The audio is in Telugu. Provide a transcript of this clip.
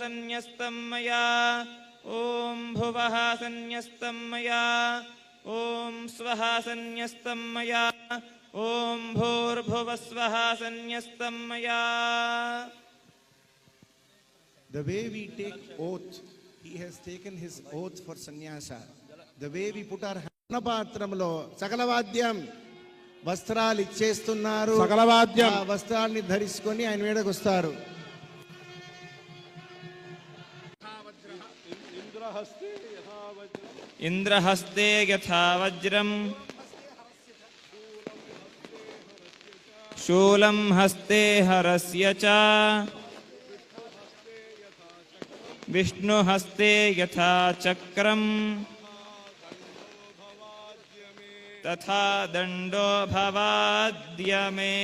सन्न्यस्तं मया ॐ भुवः सन्न्यस्तं मया ॐ स्वः सन्न्यस्तं मया ॐ भूर्भुवस्वः सन्न्यस्तं मया. The way we take oath, he has taken his oath for sannyasa. The way we put our అన్నపాత్రంలో సకలవాద్యం వస్త్రాలు ఇచ్చేస్తున్నారు. సకలవాద్యం వస్త్రాన్ని ధరించుకొని ఆయన వేడకు వస్తారు. ఇంద్రహస్తే యథా వజ్రం శూలం హస్తే హరస్య చ విష్ణుహస్తే యథా చక్రం తథా దండో భవాద్య మే.